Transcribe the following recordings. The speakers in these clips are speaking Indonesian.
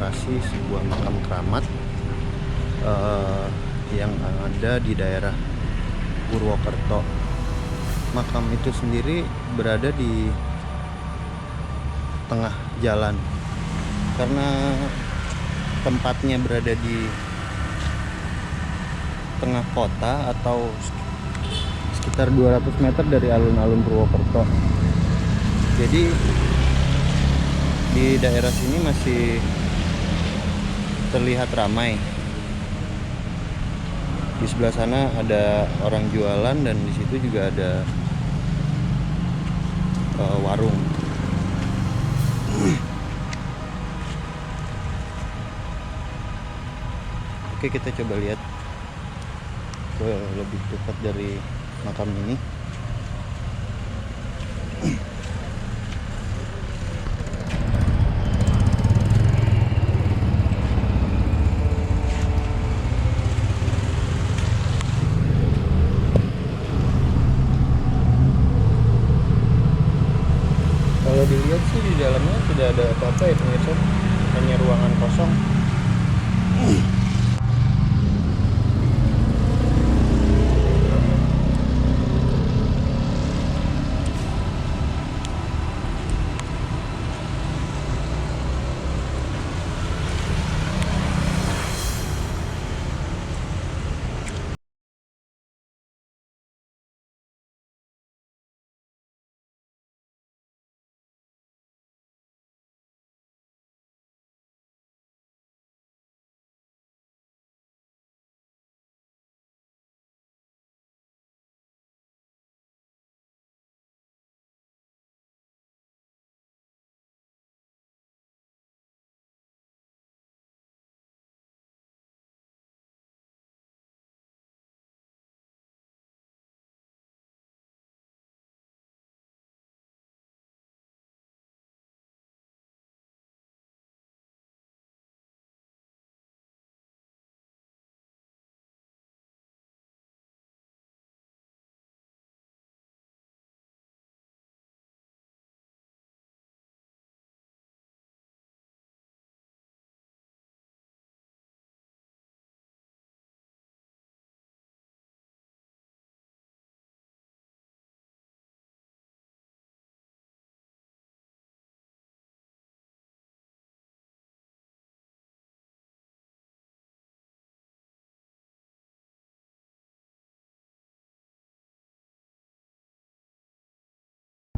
mengeksplorasi sebuah makam keramat yang ada di daerah Purwokerto. Makam itu sendiri berada di tengah jalan karena tempatnya berada di tengah kota atau sekitar 200 meter dari alun-alun Purwokerto. Jadi di daerah sini masih terlihat ramai. Di sebelah sana ada orang jualan dan di situ juga ada warung. Oke, kita coba lihat ke lebih dekat dari makam ini. Kalau dilihat sih di dalamnya tidak ada apa-apa ya pemirsa, hanya ruangan kosong.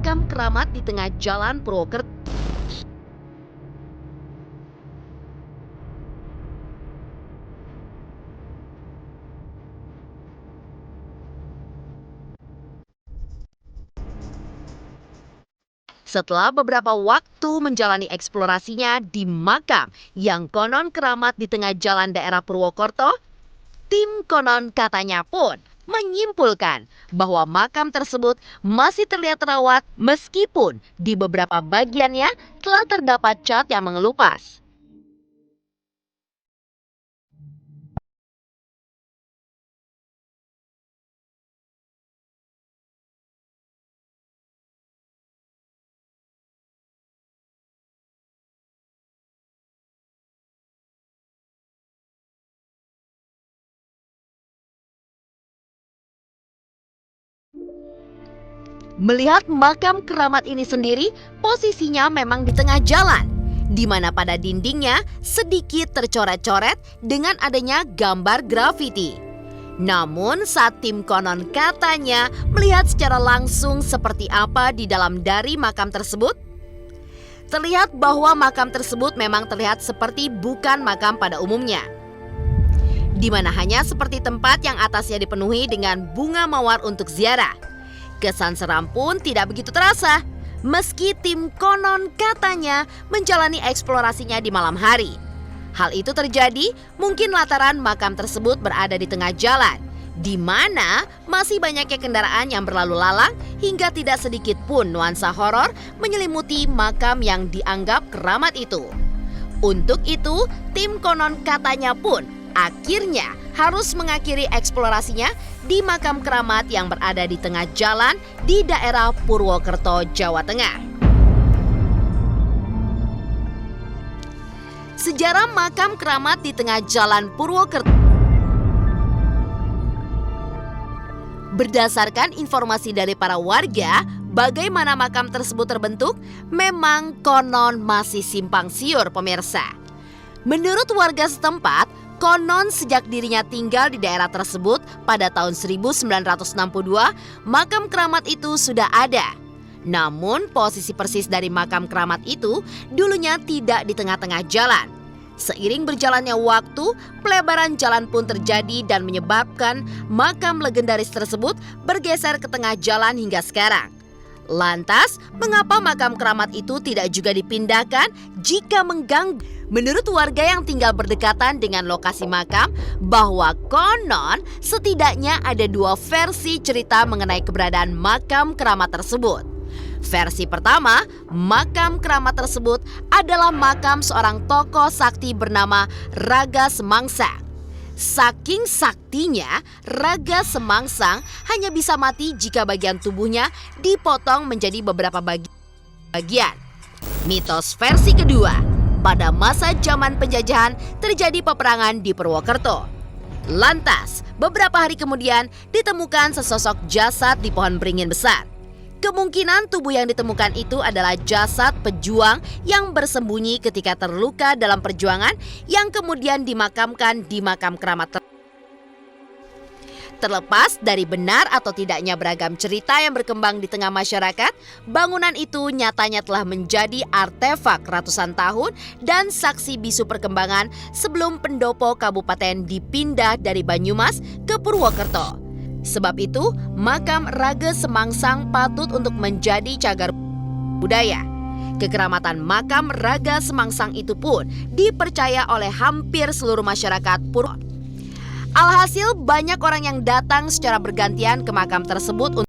Makam keramat di tengah jalan Purwokerto. Setelah beberapa waktu menjalani eksplorasinya di makam yang konon keramat di tengah jalan daerah Purwokerto, tim konon katanya pun menyimpulkan bahwa makam tersebut masih terlihat terawat meskipun di beberapa bagiannya telah terdapat cat yang mengelupas. Melihat makam keramat ini sendiri, posisinya memang di tengah jalan, di mana pada dindingnya sedikit tercoret-coret dengan adanya gambar grafiti. Namun saat tim konon katanya melihat secara langsung seperti apa di dalam dari makam tersebut, terlihat bahwa makam tersebut memang terlihat seperti bukan makam pada umumnya, di mana hanya seperti tempat yang atasnya dipenuhi dengan bunga mawar untuk ziarah. Kesan seram pun tidak begitu terasa, meski tim konon katanya menjalani eksplorasinya di malam hari. Hal itu terjadi mungkin lantaran makam tersebut berada di tengah jalan, di mana masih banyaknya kendaraan yang berlalu lalang hingga tidak sedikit pun nuansa horor menyelimuti makam yang dianggap keramat itu. Untuk itu, tim konon katanya pun akhirnya harus mengakhiri eksplorasinya di makam keramat yang berada di tengah jalan di daerah Purwokerto, Jawa Tengah. Sejarah makam keramat di tengah jalan Purwokerto. Berdasarkan informasi dari para warga, bagaimana makam tersebut terbentuk memang konon masih simpang siur pemirsa. Menurut warga setempat, konon sejak dirinya tinggal di daerah tersebut pada tahun 1962, makam keramat itu sudah ada. Namun posisi persis dari makam keramat itu dulunya tidak di tengah-tengah jalan. Seiring berjalannya waktu, pelebaran jalan pun terjadi dan menyebabkan makam legendaris tersebut bergeser ke tengah jalan hingga sekarang. Lantas, mengapa makam keramat itu tidak juga dipindahkan jika mengganggu? Menurut warga yang tinggal berdekatan dengan lokasi makam, bahwa konon setidaknya ada dua versi cerita mengenai keberadaan makam keramat tersebut. Versi pertama, makam keramat tersebut adalah makam seorang tokoh sakti bernama Raga Semangsang. Saking saktinya, Raga Semangsang hanya bisa mati jika bagian tubuhnya dipotong menjadi beberapa bagian. Mitos versi kedua, pada masa zaman penjajahan terjadi peperangan di Purwokerto. Lantas, beberapa hari kemudian ditemukan sesosok jasad di pohon beringin besar. Kemungkinan tubuh yang ditemukan itu adalah jasad pejuang yang bersembunyi ketika terluka dalam perjuangan yang kemudian dimakamkan di makam keramat. Terlepas dari benar atau tidaknya beragam cerita yang berkembang di tengah masyarakat, bangunan itu nyatanya telah menjadi artefak ratusan tahun dan saksi bisu perkembangan sebelum pendopo kabupaten dipindah dari Banyumas ke Purwokerto. Sebab itu, makam Raga Semangsang patut untuk menjadi cagar budaya. Kekeramatan makam Raga Semangsang itu pun dipercaya oleh hampir seluruh masyarakat Purwokerto. Alhasil banyak orang yang datang secara bergantian ke makam tersebut